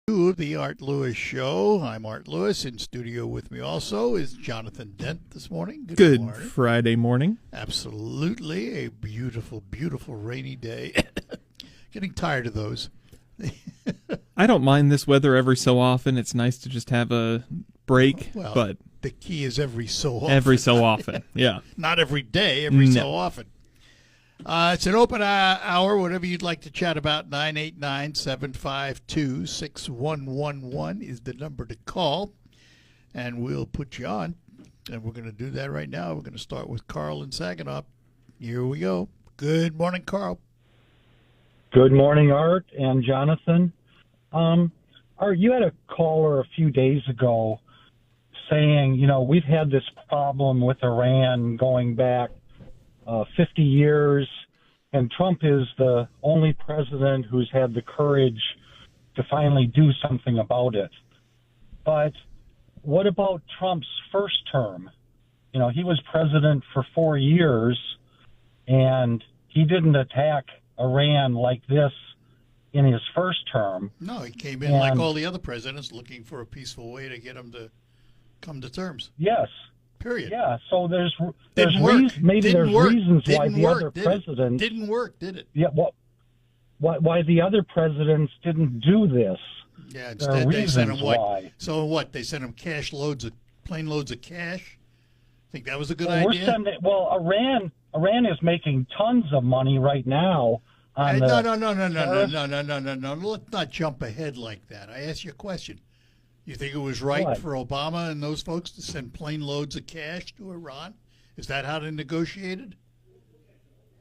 Of the Art Lewis Show. I'm Art Lewis. In studio with me also is Jonathan Dent this morning. Good morning. Friday morning. Absolutely. A beautiful, beautiful rainy day. Getting tired of those. I don't mind this weather every so often. It's nice to just have a break, Well, but the key is every so often. every so often, yeah. Not every day, every so often. It's an open hour, whatever you'd like to chat about. 989-752-6111 is the number to call, and we'll put you on. And we're going to do that right now. We're going to start with Carl in Saginaw. Here we go. Good morning, Carl. Good morning, Art and Jonathan. Art, you had a caller a few days ago saying, we've had this problem with Iran going back 50 years, and Trump is the only president who's had the courage to finally do something about it. But what about Trump's first term? He was president for 4 years, and he didn't attack Iran like this in his first term. No, he came in like all the other presidents, looking for a peaceful way to get him to come to terms. Yes. Period. Yeah, so there's reasons why the other presidents didn't work, did it? Yeah, why the other presidents didn't do this? Yeah, instead they sent him what? Why. So what? They sent him plane loads of cash. Think that was a good idea? Iran is making tons of money right now. No. Let's not jump ahead like that. I asked you a question. You think it was right for Obama and those folks to send plane loads of cash to Iran? Is that how they negotiated?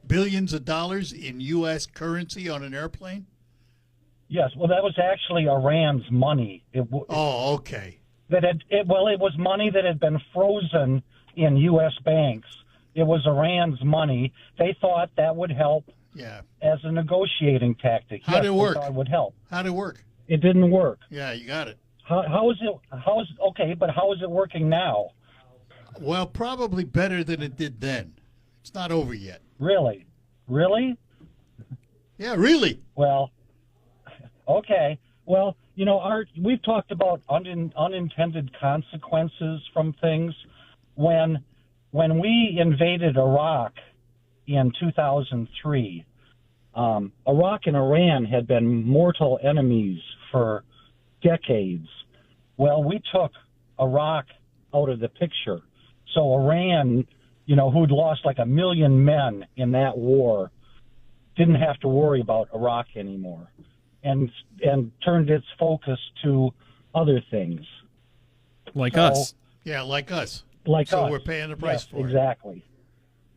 Billions of dollars in U.S. currency on an airplane? Yes. Well, that was actually Iran's money. Okay. It was money that had been frozen in U.S. banks. It was Iran's money. They thought that would help as a negotiating tactic. How did it work? They thought it would help. How did it work? It didn't work. Yeah, you got it. How is it working now? Well, probably better than it did then. It's not over yet. Really? Yeah, really. Well, okay. Well, Art, we've talked about unintended consequences from things. When we invaded Iraq in 2003, Iraq and Iran had been mortal enemies for decades. Well, we took Iraq out of the picture. So Iran, who'd lost like 1 million men in that war, didn't have to worry about Iraq anymore and turned its focus to other things. Like us. Yeah, like us. So we're paying the price for it. Exactly.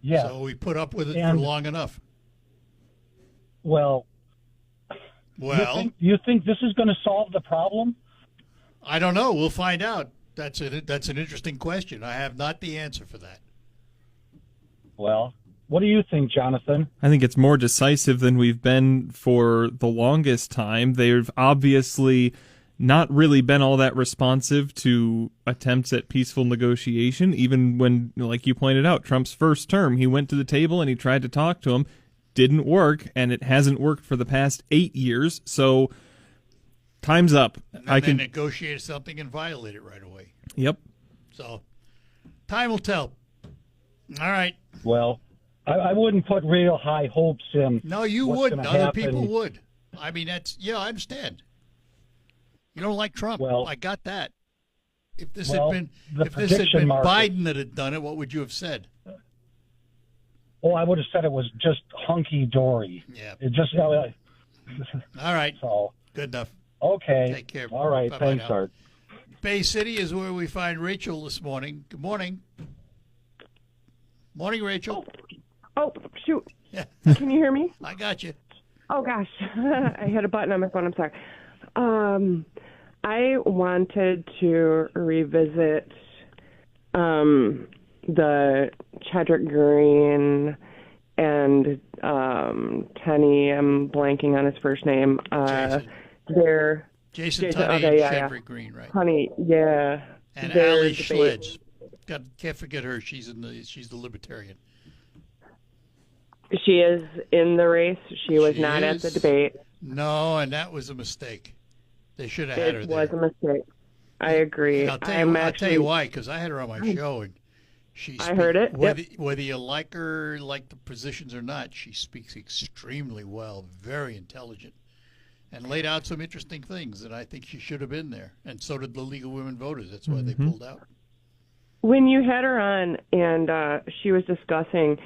Yeah. So we put up with it for long enough. Well, you think this is going to solve the problem? I don't know. We'll find out. That's an interesting question. I have not the answer for that. Well, what do you think, Jonathan? I think it's more decisive than we've been for the longest time. They've obviously not really been all that responsive to attempts at peaceful negotiation, even when, like you pointed out, Trump's first term, he went to the table and he tried to talk to him. Didn't work, and it hasn't worked for the past 8 years, so time's up. And then they negotiated something and violated it right away. Yep. So time will tell. All right. Well, I wouldn't put real high hopes in. No, you wouldn't. Other people would. I mean, I understand. You don't like Trump. Well, I got that. If this had been Biden that had done it, what would you have said? Oh, I would have said it was just hunky-dory. Yeah. It just... All right. So, good enough. Okay. Take care. All right. Bye-bye Thanks, now. Art. Bay City is where we find Rachel this morning. Good morning. Morning, Rachel. Oh, shoot. Yeah. Can you hear me? I got you. Oh, gosh. I hit a button on my phone. I'm sorry. I wanted to revisit the Chadwick Green and Tenney, I'm blanking on his first name. Jason Tunney and Chadwick Green, right? Honey, yeah. And Ali Schledge. Can't forget her. She's the libertarian. She is in the race. She was not at the debate. No, and that was a mistake. They should have had her It there. was a mistake. I agree. And I'll tell you why, because I had her on my show, and I heard it. Whether you like her, like the positions or not, she speaks extremely well, very intelligent, and laid out some interesting things. And I think she should have been there. And so did the League of Women Voters. That's why they pulled out. When you had her on and she was discussing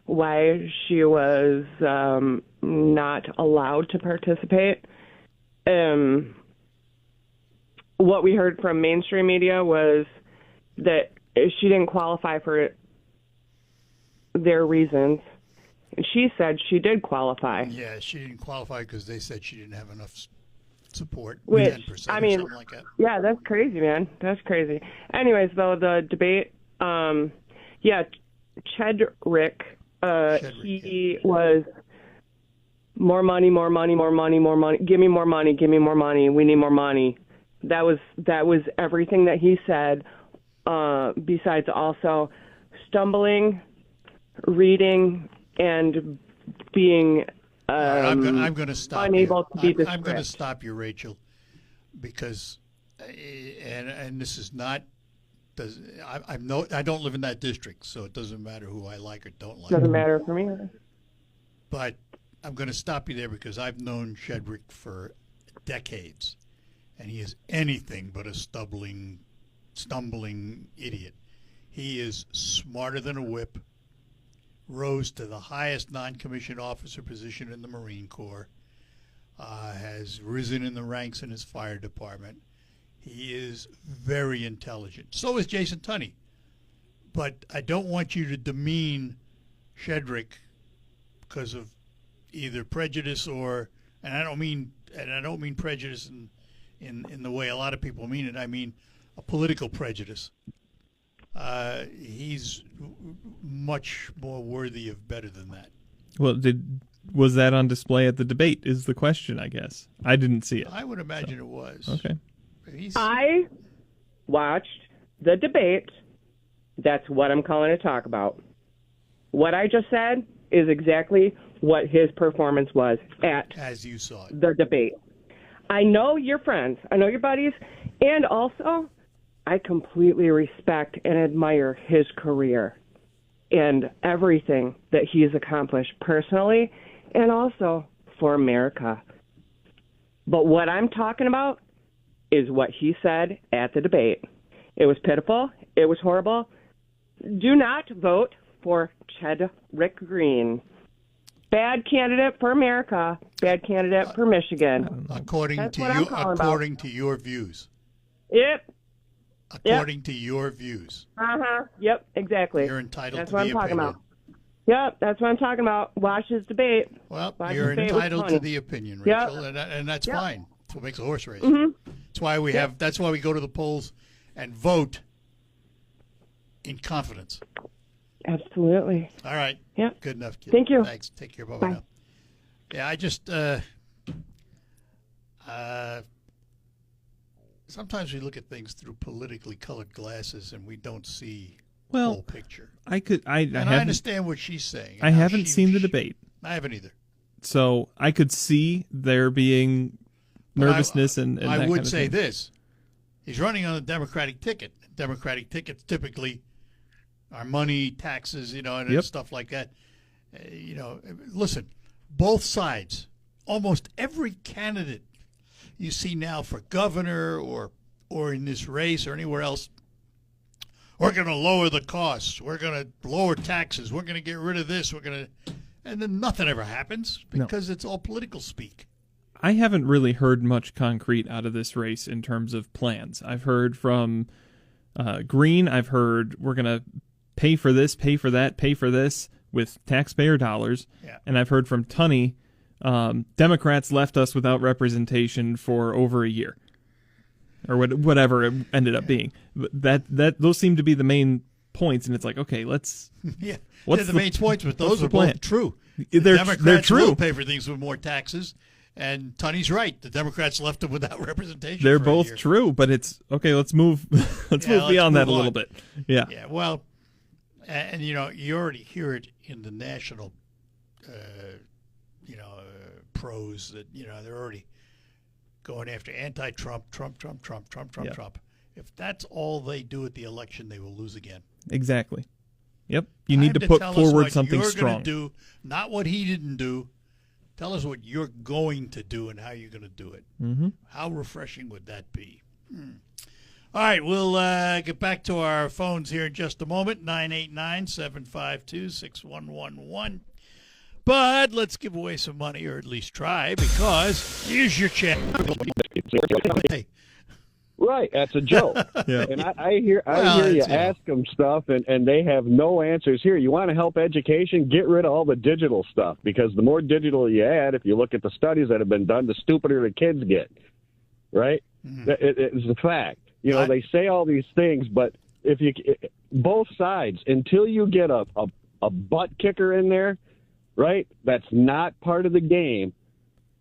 why she was not allowed to participate, what we heard from mainstream media was that she didn't qualify for their reasons. She said she did qualify. Yeah, she didn't qualify because they said she didn't have enough support. Which, 10%, I mean, something like that. yeah, that's crazy, man. That's crazy. Anyways, though, the debate, Chedrick, he was more money, more money, more money, more money. Give me more money. Give me more money. We need more money. That was everything that he said. Besides also stumbling, reading, and being I'm going to stop unable you. to beat the I'm going to script. stop you, Rachel, because and this is not. I don't live in that district, so it doesn't matter who I like or don't like. Doesn't matter for me. But I'm going to stop you there because I've known Chedrick for decades, and he is anything but a stumbling idiot. He is smarter than a whip, rose to the highest non-commissioned officer position in the Marine Corps, has risen in the ranks in his fire department. He is very intelligent. So is Jason Tunney. But I don't want you to demean Chedrick because of either prejudice or, and I don't mean prejudice in the way a lot of people mean it. I mean a political prejudice. He's much more worthy of better than that. Well, was that on display at the debate is the question, I guess. I didn't see it. I would imagine it was. Okay. I watched the debate. That's what I'm calling to talk about. What I just said is exactly what his performance was at as you saw it. The debate. I know your friends. I know your buddies. And also, I completely respect and admire his career and everything that he has accomplished personally and also for America. But what I'm talking about is what he said at the debate. It was pitiful. It was horrible. Do not vote for Chedrick Green. Bad candidate for America. Bad candidate for Michigan. According to your views. Yep. According to your views. Yep, exactly. You're entitled That's to what the I'm talking opinion. about. Yep, that's what I'm talking about. Watch his debate. Well, Watch you're his debate entitled with to Tony. the opinion, Yep. Rachel, and that's fine. That's what makes a horse race. Mm-hmm. That's why we have. That's why we go to the polls and vote in confidence. Absolutely. All right. Yep. Good enough, kid. Thank you. Thanks. Take care. Bye Bye. now. Yeah, I just sometimes we look at things through politically colored glasses and we don't see the whole picture. I understand what she's saying. I haven't seen the debate. I haven't either. So I could see there being nervousness and I that would kind of say thing. this. He's running on a Democratic ticket. Democratic tickets typically are money, taxes, and stuff like that. Listen, both sides, almost every candidate you see now for governor or in this race or anywhere else, we're going to lower the costs. We're going to lower taxes. We're going to get rid of this. And then nothing ever happens because it's all political speak. I haven't really heard much concrete out of this race in terms of plans. I've heard from Green. I've heard we're going to pay for this, pay for that, pay for this with taxpayer dollars. Yeah. And I've heard from Tunney, Democrats left us without representation for over a year, or whatever it ended up being. That those seem to be the main points, and it's like, okay, let's. Yeah, what's the main points, but those are plan? both true. They're Democrats true. will pay for things with more taxes, and Tunney's right. The Democrats left them without representation. They're for a both year. true, but it's okay. Let's move. Let's move beyond that a little bit. Yeah. Yeah. Well, and you already hear it in the national, pros that they're already going after anti-Trump, Trump. Yeah. If that's all they do at the election, they will lose again. Exactly. Yep. You need Time to put tell us forward what something you're strong. Gonna do, not what he didn't do. Tell us what you're going to do and how you're going to do it. Mm-hmm. How refreshing would that be? All right, we'll get back to our phones here in just a moment, 989-752-6111. But let's give away some money, or at least try, because here's your chance. Hey. Right, that's a joke. Yeah. And I hear you it's, ask them stuff, and they have no answers. Here, you want to help education? Get rid of all the digital stuff, because the more digital you add, if you look at the studies that have been done, the stupider the kids get. Right? It's a fact. You know, they say all these things, but if you both sides, until you get a butt kicker in there, right? That's not part of the game.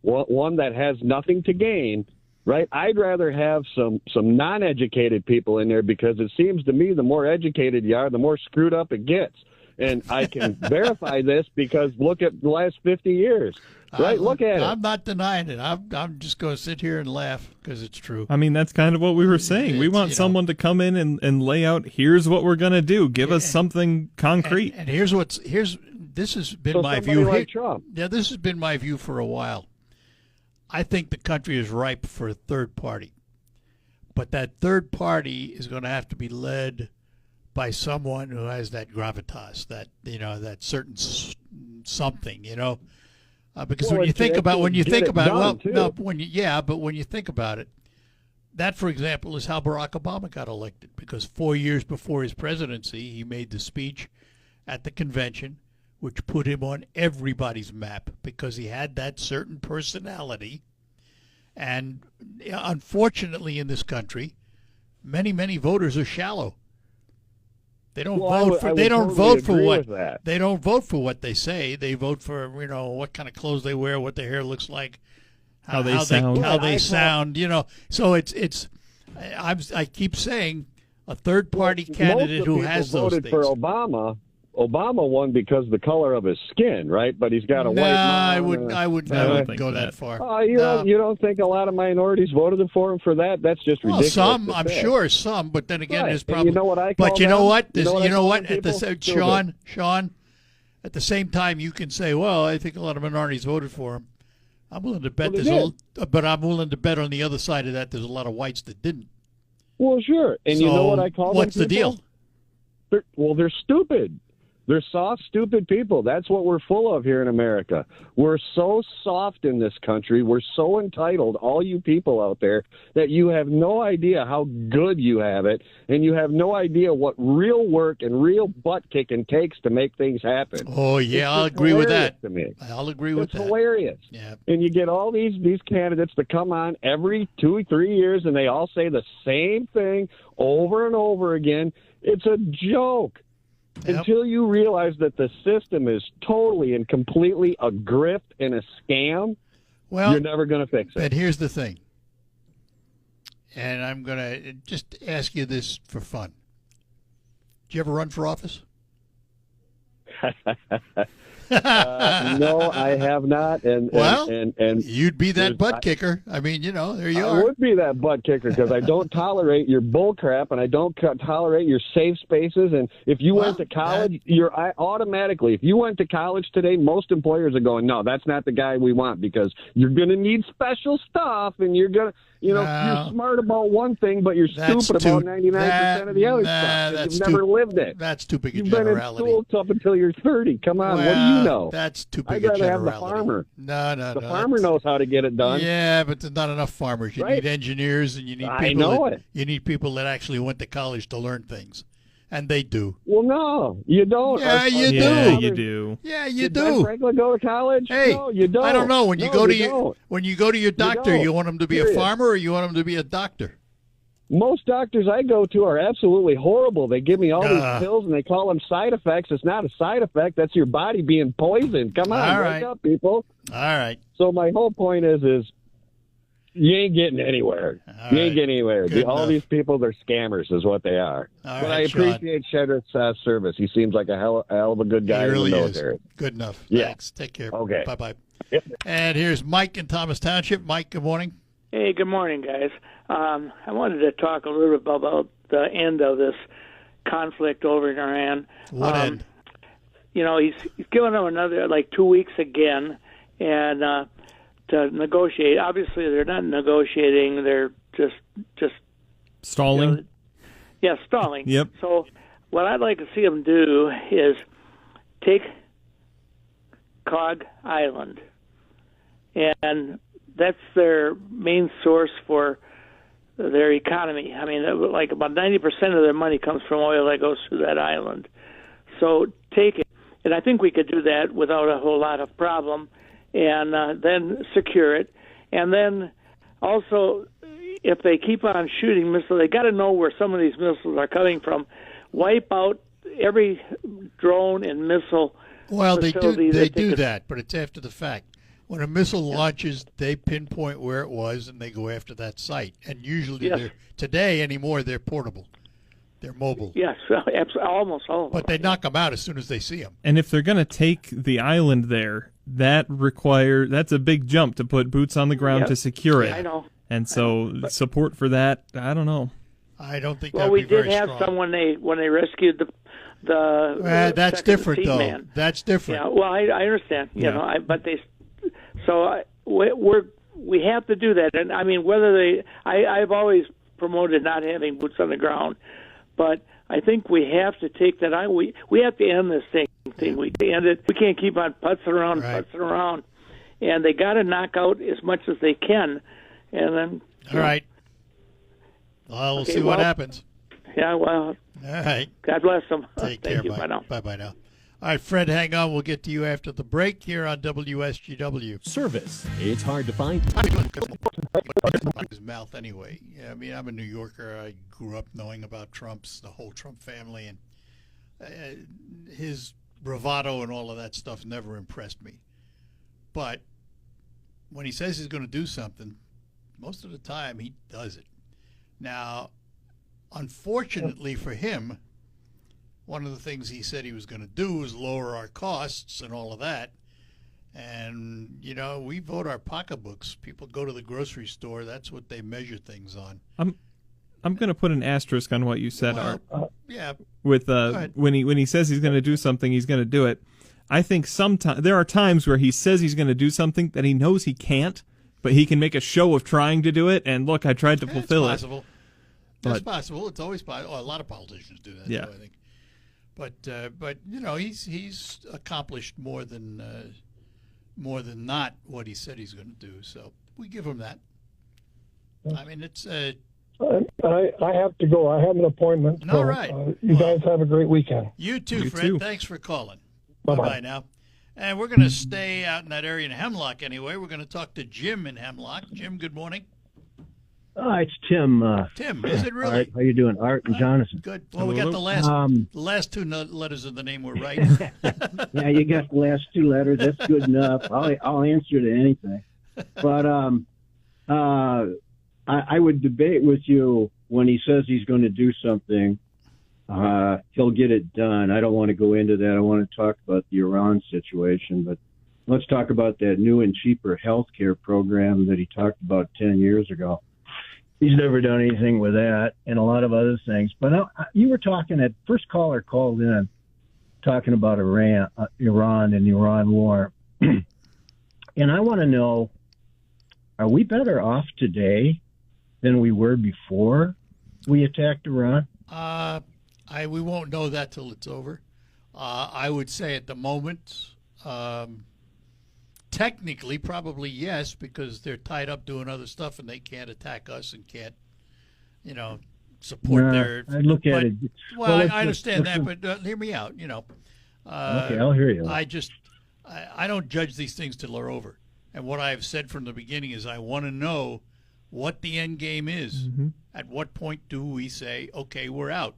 One that has nothing to gain. Right, I'd rather have some non-educated people in there, because it seems to me the more educated you are, the more screwed up it gets. And I can verify this because look at the last 50 years. Right, look at it. I'm not denying it. I'm just going to sit here and laugh because it's true. I mean, that's kind of what we were saying. We want someone to come in and lay out, here's what we're going to do. Give us something concrete. And this has been my somebody view. like Trump. Yeah, this has been my view for a while. I think the country is ripe for a third party. But that third party is going to have to be led by someone who has that gravitas, that certain something, because Well, when you think about but when you think about it, that, for example, is how Barack Obama got elected, because 4 years before his presidency, he made the speech at the convention, which put him on everybody's map because he had that certain personality. And unfortunately, in this country, many voters are shallow. They don't vote for. They don't vote for what. They don't vote for what they say. They vote for what kind of clothes they wear, what their hair looks like, how they sound. So it's. I keep saying a third party candidate who has those voted things. for Obama. Obama won because of the color of his skin, right? But he's got a white mom. I wouldn't go that far. You don't think a lot of minorities voted for him for that? That's just ridiculous. Some, I'm sure, some. But then again, there's probably. And you know what I call But you know what? Sean, at the same time, you can say, well, I think a lot of minorities voted for him. I'm willing to bet but I'm willing to bet on the other side of that, there's a lot of whites that didn't. Well, sure. And you know what I call them? What's the deal? They're stupid. They're soft, stupid people. That's what we're full of here in America. We're so soft in this country. We're so entitled, all you people out there, that you have no idea how good you have it, and you have no idea what real work and real butt kicking takes to make things happen. Oh, yeah, I'll agree with that. To me. I'll agree with that. It's hilarious. Yeah. And you get all these candidates that come on every 2 or 3 years, and they all say the same thing over and over again. It's a joke. Yep. Until you realize that the system is totally and completely a grift and a scam, you're never going to fix it. But here's the thing, and I'm going to just ask you this for fun. Did you ever run for office? No, I have not. And you'd be that butt kicker. I mean, there you are. I would be that butt kicker because I don't tolerate your bull crap, and I don't tolerate your safe spaces. And if you went to college, automatically, if you went to college today, most employers are going, no, that's not the guy we want, because you're going to need special stuff, and you're going to, you're smart about one thing, but you're stupid about 99% of the other stuff. You've never lived it. That's too big a You've generality. been in school up until you're 30. Come on, what do you know? That's too big a generality. I'd rather have the farmer. No. The farmer knows how to get it done. Yeah, but there's not enough farmers. You need engineers, and you need people. You need people that actually went to college to learn things, and they do. Well, no, you don't. Yeah, you do. Yeah, you do. Yeah, you Did do. Ben Franklin go to college? Hey, no, you don't. I don't know. When you go to your doctor, you don't. want him to be a farmer, or you want him to be a doctor? Most doctors I go to are absolutely horrible. They give me all these pills, and they call them side effects. It's not a side effect. That's your body being poisoned. Come on, wake up, people. All right. So my whole point is you ain't getting anywhere. You ain't getting anywhere. All these people, they're scammers is what they are. But I appreciate Shedrick's service. He seems like a hell of a good guy in the military. Good enough. Yeah. Thanks. Take care. Okay. Bye-bye. Yep. And here's Mike in Thomas Township. Mike, good morning. Hey, good morning, guys. I wanted to talk a little bit about the end of this conflict over in Iran. What end? You know, he's given them another 2 weeks again, and to negotiate. Obviously, they're not negotiating; they're just Stalling. Stalling. Yep. So, what I'd like to see them do is take Cog Island, and that's their main source for their economy. I mean, about 90% of their money comes from oil that goes through that island. So take it, and I think we could do that without a whole lot of problem, and then secure it. And then also, if they keep on shooting missiles, they got to know where some of these missiles are coming from. Wipe out every drone and missile. Well, they do that, but it's after the fact. When a missile launches, they pinpoint where it was, and they go after that site. And usually, they're portable. They're mobile. Yes, almost all of them. But they knock them out as soon as they see them. And if they're going to take the island there, that's a big jump to put boots on the ground to secure it. I know. And so support for that, I don't know. I don't think well, we did have some when they rescued the that's different, though. Man. That's different. Yeah, well, I understand. You know, but they. So we have to do that, and I mean I've always promoted not having boots on the ground, but I think we have to take that. We have to end this thing. We end it. We can't keep on putzing around, and they got to knock out as much as they can, and then. All right. Well, we'll see what happens. Yeah. Well. All right. God bless them. Take care. Bye now. Bye now. All right, Fred, hang on. We'll get to you after the break here on WSGW. Service. It's hard to find. His mouth anyway. Yeah, I mean, I'm a New Yorker. I grew up knowing about the whole Trump family, and his bravado and all of that stuff never impressed me. But when he says he's going to do something, most of the time he does it. Now, unfortunately for him, one of the things he said he was going to do was lower our costs and all of that. And, you know, we vote our pocketbooks. People go to the grocery store. That's what they measure things on. I'm going to put an asterisk on what you said, Art. Yeah. With when he says he's going to do something, he's going to do it. I think there are times where he says he's going to do something that he knows he can't, but he can make a show of trying to do it. And look, I tried to fulfill it. That's possible. It's always possible. A lot of politicians do that, yeah. I think. But you know, he's accomplished more than not what he said he's going to do. So we give him that. I mean, it's. I have to go. I have an appointment. All right. You guys have a great weekend. You too, Fred. Too. Thanks for calling. Bye-bye. Bye now. And we're going to stay out in that area in Hemlock anyway. We're going to talk to Jim in Hemlock. Jim, good morning. It's Tim. Tim, is it really? Art, how you doing? Art and Jonathan. Good. Well, we got the last two letters of the name were right. Yeah, you got the last two letters. That's good enough. I'll answer to anything. But I would debate with you when he says he's going to do something. He'll get it done. I don't want to go into that. I want to talk about the Iran situation, but let's talk about that new and cheaper health care program that he talked about 10 years ago. He's never done anything with that and a lot of other things. But you were talking at first caller called in talking about Iran and the Iran war. And I want to know, are we better off today than we were before we attacked Iran? We won't know that till it's over. I would say at the moment, technically, probably yes, because they're tied up doing other stuff and they can't attack us and can't, support their. I look at it. Well, I understand that, but hear me out. Okay, I'll hear you. I don't judge these things till they're over. And what I have said from the beginning is I want to know what the end game is. Mm-hmm. At what point do we say, okay, we're out?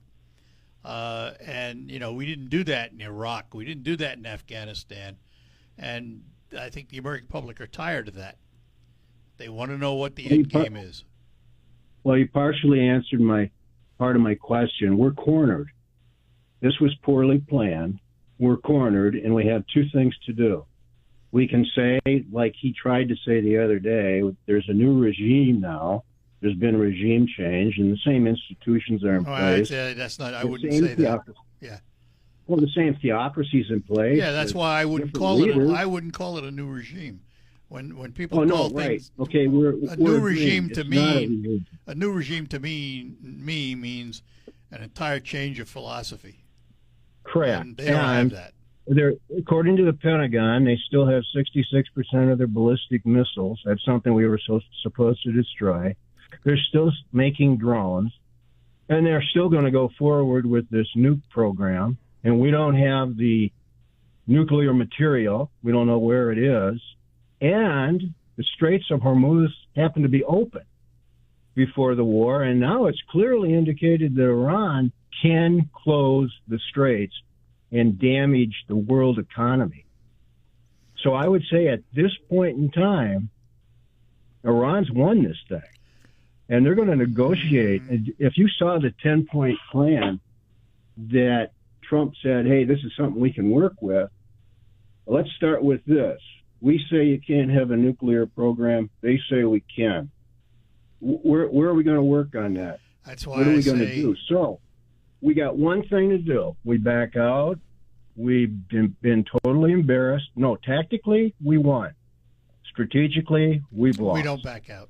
And we didn't do that in Iraq. We didn't do that in Afghanistan. And I think the American public are tired of that. They want to know what the end game is. Well, you partially answered part of my question. We're cornered. This was poorly planned. We're cornered, and we have two things to do. We can say, like he tried to say the other day, there's a new regime now. There's been a regime change, and the same institutions are in place. That's not. I wouldn't say that. Yeah. Well, the same theocracy's in place. Yeah, that's why I wouldn't call it. I wouldn't call it a new regime. When people call things okay, a new regime to me, a new regime to me means an entire change of philosophy. Correct. And they don't have that. According to the Pentagon, they still have 66% of their ballistic missiles. That's something we were supposed to destroy. They're still making drones, and they're still going to go forward with this nuke program. And we don't have the nuclear material. We don't know where it is. And the Straits of Hormuz happened to be open before the war, and now it's clearly indicated that Iran can close the Straits and damage the world economy. So I would say at this point in time, Iran's won this thing, and they're going to negotiate. If you saw the 10-point plan that Trump said, hey, this is something we can work with, let's start with this. We say you can't have a nuclear program. They say we can. Where are we going to work on that? That's why what are we going to do? So we got one thing to do. We back out. We've been totally embarrassed. No, tactically, we won. Strategically, we've lost. We don't back out.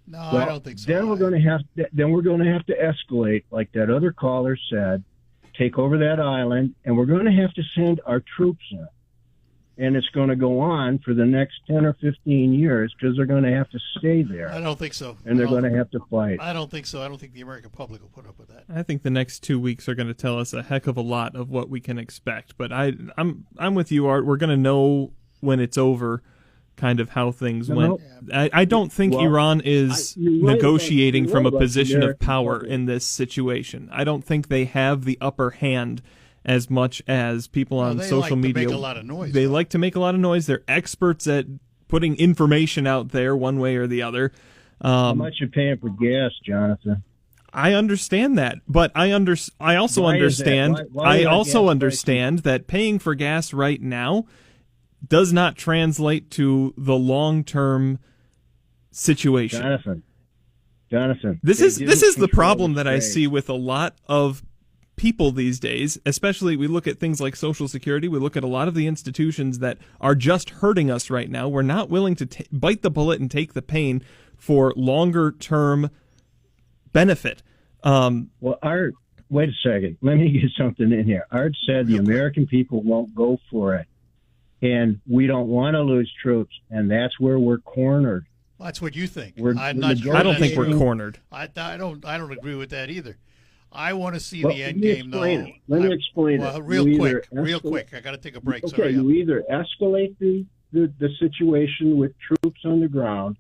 No, I don't think so. Then we're going to have to escalate, like that other caller said, take over that island, and we're going to have to send our troops in. And it's going to go on for the next 10 or 15 years because they're going to have to stay there. I don't think so. And they're going to have to fight. I don't think so. I don't think the American public will put up with that. I think the next 2 weeks are going to tell us a heck of a lot of what we can expect. But I'm with you, Art. We're going to know when it's over kind of how things went. I don't think Iran is negotiating from a position of power in this situation. I don't think they have the upper hand as much as people on social media. They like to make a lot of noise. They like to make a lot of noise. They're experts at putting information out there one way or the other. How much you paying for gas, Jonathan? I understand that, but I also understand. I also understand that paying for gas right now does not translate to the long-term situation. Jonathan, this is the problem that I see with a lot of people these days, especially we look at things like Social Security, we look at a lot of the institutions that are just hurting us right now. We're not willing to bite the bullet and take the pain for longer term benefit. Well, Art, wait a second. Let me get something in here. Art said the American people won't go for it, and we don't want to lose troops, and that's where we're cornered. Well, that's what you think. I'm not sure. I don't think we're cornered. I don't agree with that either. I want to see the end game, though. Let me explain it. Real quick. I got to take a break. Okay, Sorry. You either escalate the situation with troops on the ground,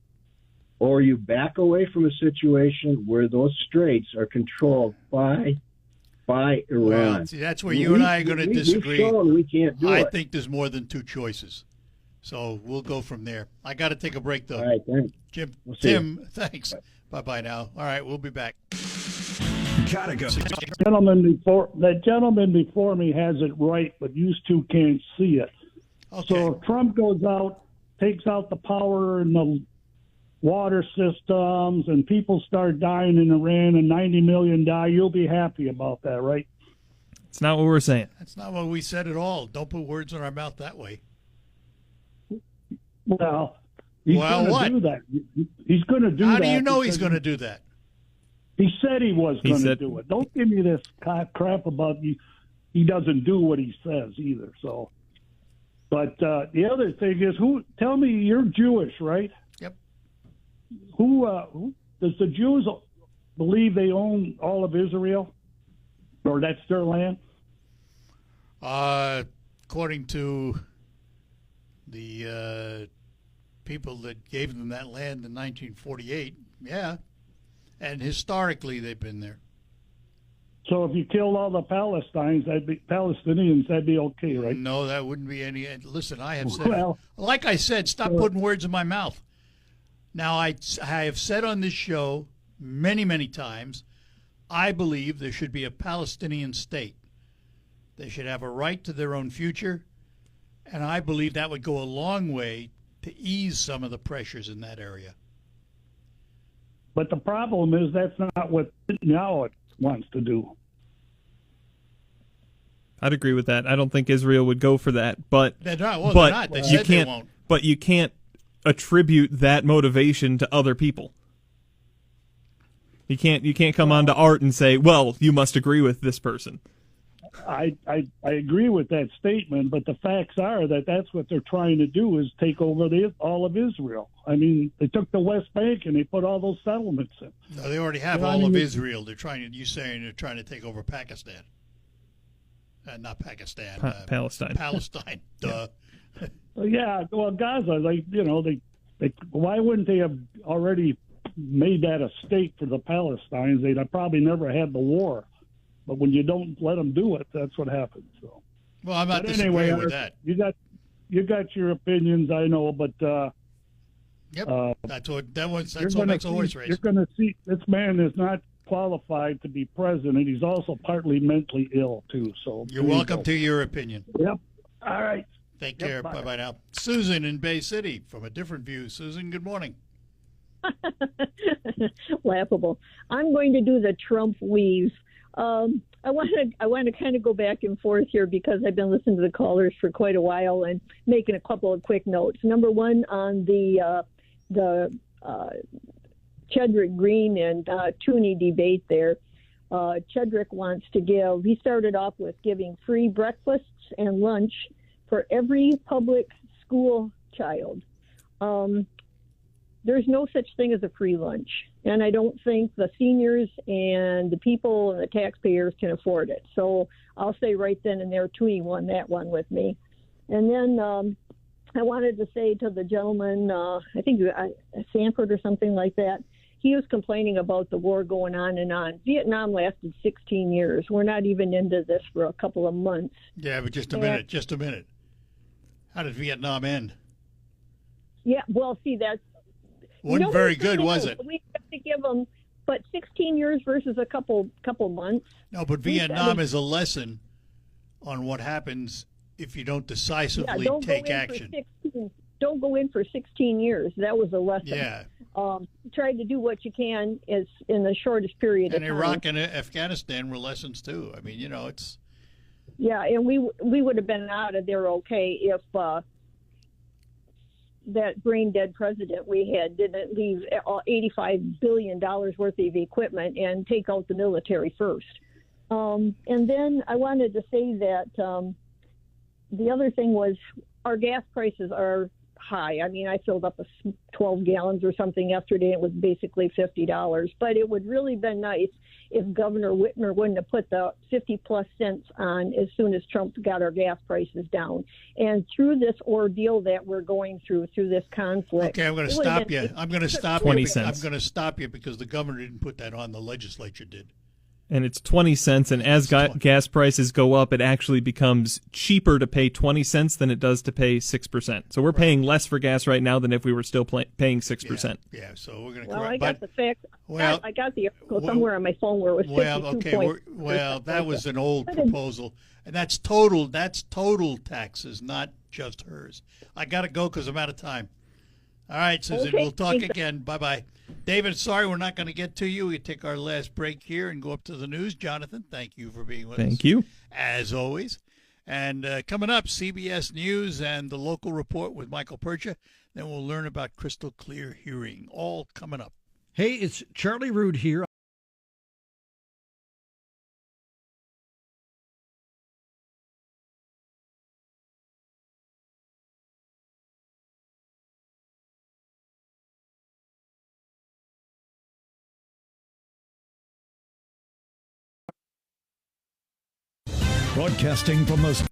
or you back away from a situation where those straits are controlled by Iran. Well, see, that's where you and I are going to disagree. We've shown we can't do it. I think there's more than two choices. So we'll go from there. I got to take a break, though. All right, thanks. Tim, thanks. Bye-bye now. All right, we'll be back. Gotta go. That gentleman before me has it right, but you two can't see it. Okay. So if Trump goes out, takes out the power in the water systems, and people start dying in Iran, and 90 million die, you'll be happy about that, right? It's not what we're saying. That's not what we said at all. Don't put words in our mouth that way. Well, he's going to do that. He's going to do that. How do you know he's going to do that? He said he was going to do it. Don't give me this crap about he doesn't do what he says either. So, but the other thing is, tell me, you're Jewish, right? Yep. Who does the Jews believe they own all of Israel, or that's their land? According to the people that gave them that land in 1948, yeah. And historically, they've been there. So if you killed all the Palestinians, that'd be okay, right? No, that wouldn't be any. Listen, I have said, like I said, stop putting words in my mouth. Now, I have said on this show many, many times, I believe there should be a Palestinian state. They should have a right to their own future, And I believe that would go a long way to ease some of the pressures in that area. But the problem is that's not what Netanyahu wants to do. I'd agree with that. I don't think Israel would go for that, but They're not. Well, they're not. They said they won't. But you can't attribute that motivation to other people. You can't come on to Art and say, "Well, you must agree with this person." I agree with that statement, but the facts are that that's what they're trying to do is take over all of Israel. I mean, they took the West Bank and they put all those settlements in. No, they already have all of Israel. They're trying. You're saying they're trying to take over Pakistan. Not Pakistan. Palestine. Palestine. Duh. Yeah, well, Gaza, they why wouldn't they have already made that a state for the Palestinians? They'd have probably never had the war. But when you don't let them do it, that's what happens. So. Well, I'm not disagreeing with that. You got your opinions, I know, but yep, that's what makes a horse race. You're going to see this man is not qualified to be president. He's also partly mentally ill too. So you're welcome to your opinion. Yep. All right. Take care. Bye bye now. Susan in Bay City from a different view. Susan, good morning. Laughable. I'm going to do the Trump weave. I want to kind of go back and forth here because I've been listening to the callers for quite a while and making a couple of quick notes. Number one, on the Chedrick Green and Tooney debate there, Chedrick wants to give. He started off with giving free breakfasts and lunch for every public school child. There's no such thing as a free lunch, and I don't think the seniors and the people and the taxpayers can afford it. So I'll say right then and there, Tooney won that one with me. And then I wanted to say to the gentleman, I think Sanford or something like that, he was complaining about the war going on and on. Vietnam lasted 16 years. We're not even into this for a couple of months. Yeah, but just a minute. How did Vietnam end? Yeah, well, see, that's... Wasn't very good, was it? We have to give them, but 16 years versus a couple months. No, but Vietnam is a lesson on what happens if you don't decisively take action. Don't go in for 16 years. That was a lesson. Yeah. Try to do what you can is in the shortest period of time. And Iraq and Afghanistan were lessons too. I mean, it's. Yeah, and we would have been out of there okay if that brain dead president we had didn't leave $85 billion worth of equipment and take out the military first. And then I wanted to say that the other thing was our gas prices are high. I mean, I filled up 12 gallons or something yesterday. And it was basically $50. But it would really been nice if Governor Whitmer wouldn't have put the 50-plus cents on as soon as Trump got our gas prices down. And through this ordeal that we're going through this conflict. Okay, I'm going to stop you. I'm going to stop 20 you. cents. I'm going to stop you because the governor didn't put that on. The legislature did. And it's 20 cents, and as gas prices go up, it actually becomes cheaper to pay 20 cents than it does to pay 6%. So we're paying less for gas right now than if we were still paying 6%. Yeah, so we're going to correct. Well, I got the fact. Well, I got the article somewhere on my phone where it was 52 well, that was an old proposal, and that's total taxes, not just hers. I got to go because I'm out of time. All right, Susan, we'll talk again. Bye-bye. David, sorry we're not going to get to you. We take our last break here and go up to the news. Jonathan, thank you for being with us. Thank you. As always. And coming up, CBS News and the local report with Michael Percha. Then we'll learn about crystal clear hearing. All coming up. Hey, it's Charlie Rood here. Broadcasting from the